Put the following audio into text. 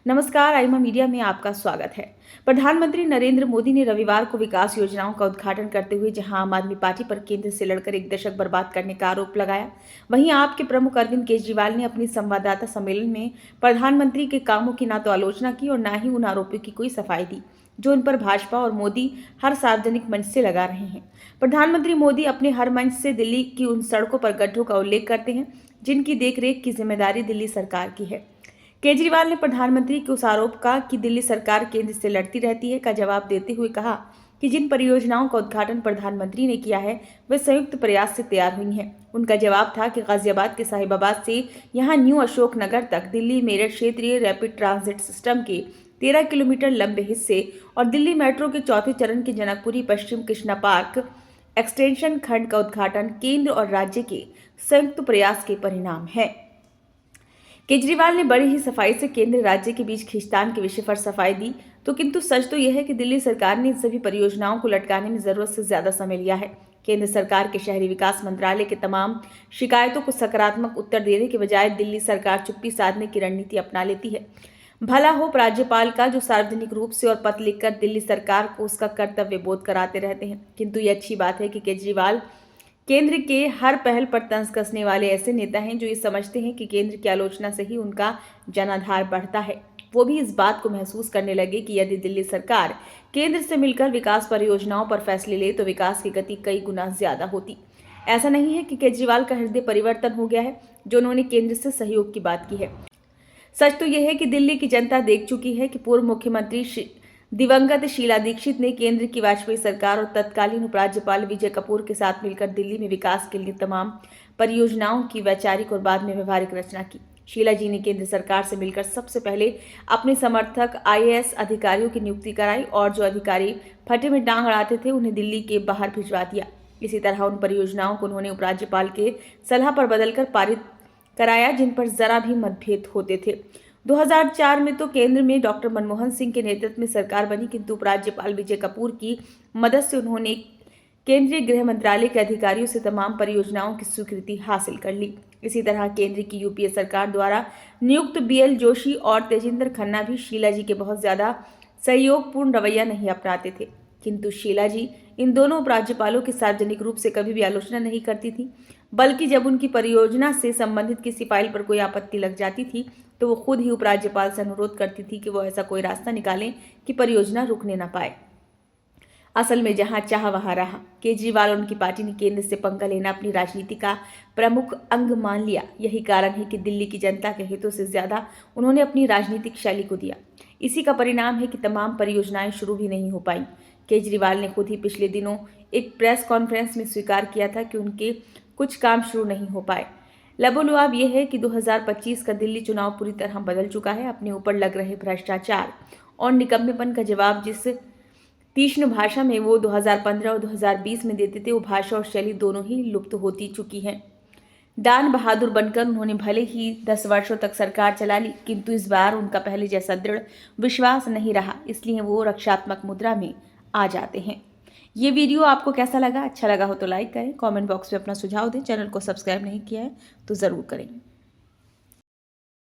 नमस्कार, आईमा मीडिया में आपका स्वागत है। प्रधानमंत्री नरेंद्र मोदी ने रविवार को विकास योजनाओं का उद्घाटन करते हुए जहां आम आदमी पार्टी पर केंद्र से लड़कर एक दशक बर्बाद करने का आरोप लगाया, वहीं आप के प्रमुख अरविंद केजरीवाल ने अपनी संवाददाता सम्मेलन में प्रधानमंत्री के कामों की न तो आलोचना की और न ही उन आरोपों की कोई सफाई दी जो उन पर भाजपा और मोदी हर सार्वजनिक मंच से लगा रहे हैं। प्रधानमंत्री मोदी अपने हर मंच से दिल्ली की उन सड़कों पर गड्ढों का उल्लेख करते हैं जिनकी देखरेख की जिम्मेदारी दिल्ली सरकार की है। केजरीवाल ने प्रधानमंत्री के उस आरोप का कि दिल्ली सरकार केंद्र से लड़ती रहती है का जवाब देते हुए कहा कि जिन परियोजनाओं का उद्घाटन प्रधानमंत्री ने किया है वे संयुक्त प्रयास से तैयार हुई हैं। उनका जवाब था कि गाजियाबाद के साहिबाबाद से यहां न्यू अशोकनगर तक दिल्ली मेरठ क्षेत्रीय रैपिड ट्रांजिट सिस्टम के 13 किलोमीटर लंबे हिस्से और दिल्ली मेट्रो के चौथे चरण के जनकपुरी पश्चिम कृष्णा पार्क एक्सटेंशन खंड का उद्घाटन केंद्र और राज्य के संयुक्त प्रयास के परिणाम है। केजरीवाल ने बड़ी ही सफाई से केंद्र राज्य के बीच खींचतान के विषय पर सफाई दी किंतु सच तो यह है कि दिल्ली सरकार ने इन सभी परियोजनाओं को लटकाने में जरूरत से ज्यादा समय लिया है। केंद्र सरकार के शहरी विकास मंत्रालय के तमाम शिकायतों को सकारात्मक उत्तर देने के बजाय दिल्ली सरकार चुप्पी साधने की रणनीति अपना लेती है। भला हो राज्यपाल का जो सार्वजनिक रूप से और पत्र लिखकर दिल्ली सरकार को उसका कर्तव्य बोध कराते रहते हैं, किंतु ये अच्छी बात है कि केजरीवाल केंद्र के हर पहल पर तंज कसने वाले ऐसे नेता हैं जो ये समझते हैं कि केंद्र की आलोचना से ही उनका जनाधार बढ़ता है। वो भी इस बात को महसूस करने लगे कि यदि दिल्ली सरकार केंद्र से मिलकर विकास परियोजनाओं पर फैसले ले तो विकास की गति कई गुना ज्यादा होती। ऐसा नहीं है कि केजरीवाल का हृदय परिवर्तन हो गया है जो उन्होंने केंद्र से सहयोग की बात की है। सच तो यह है कि दिल्ली की जनता देख चुकी है कि पूर्व मुख्यमंत्री दिवंगत शीला दीक्षित ने केंद्र की वाजपेयी सरकार और तत्कालीन उपराज्यपाल विजय कपूर के साथ मिलकर दिल्ली में विकास के लिए तमाम परियोजनाओं की वैचारिक और बाद में व्यवहारिक रचना की। शीला जी ने केंद्र सरकार से मिलकर सबसे पहले अपने समर्थक IAS अधिकारियों की नियुक्ति कराई और जो अधिकारी फटे में टांग अड़ाते थे उन्हें दिल्ली के बाहर भिजवा दिया। इसी तरह उन परियोजनाओं को उन्होंने उपराज्यपाल के सलाह पर बदलकर पारित कराया जिन पर जरा भी मतभेद होते थे। 2004 में तो केंद्र में डॉक्टर मनमोहन सिंह के नेतृत्व में सरकार बनी, किंतु उपराज्यपाल विजय कपूर की मदद से उन्होंने केंद्रीय गृह मंत्रालय के अधिकारियों से तमाम परियोजनाओं की स्वीकृति हासिल कर ली। इसी तरह केंद्र की UPA सरकार द्वारा नियुक्त BL जोशी और तेजिंदर खन्ना भी शीला जी के बहुत ज्यादा सहयोगपूर्ण रवैया नहीं अपनाते थे, किंतु शीला जी इन दोनों उपराज्यपालों की सार्वजनिक रूप से कभी भी आलोचना नहीं करती थी, बल्कि जब उनकी परियोजना से संबंधित किसी फाइल पर कोई आपत्ति लग जाती थी तो वो खुद ही उपराज्यपाल से अनुरोध करती थी कि वो ऐसा कोई रास्ता निकालें कि परियोजना रुकने ना पाए। असल में जहां चाह वहां रहा। केजरीवाल और उनकी पार्टी ने केंद्र से पंगा लेना अपनी राजनीति का प्रमुख अंग मान लिया। यही कारण है कि दिल्ली की जनता के हितों से ज्यादा उन्होंने अपनी राजनीतिक शैली को दिया। इसी का परिणाम है कि तमाम परियोजनाएं शुरू भी नहीं हो पाई। केजरीवाल ने खुद ही पिछले दिनों एक प्रेस कॉन्फ्रेंस में स्वीकार किया था कि उनके कुछ काम शुरू नहीं हो पाए। लबोलुआब यह है कि 2025 का दिल्ली चुनाव पूरी तरह बदल चुका है। अपने ऊपर लग रहे भ्रष्टाचार और निकम्मेपन का जवाब जिस तीक्ष्ण भाषा में वो 2015 और 2020 में देते थे वो भाषा और शैली दोनों ही लुप्त होती चुकी हैं। दान बहादुर बनकर उन्होंने भले ही 10 वर्षों तक सरकार चला ली, किंतु इस बार उनका पहले जैसा दृढ़ विश्वास नहीं रहा, इसलिए वो रक्षात्मक मुद्रा में आ जाते हैं। ये वीडियो आपको कैसा लगा? अच्छा लगा हो तो लाइक करें, कमेंट बॉक्स में अपना सुझाव दें। चैनल को सब्सक्राइब नहीं किया है तो ज़रूर करें।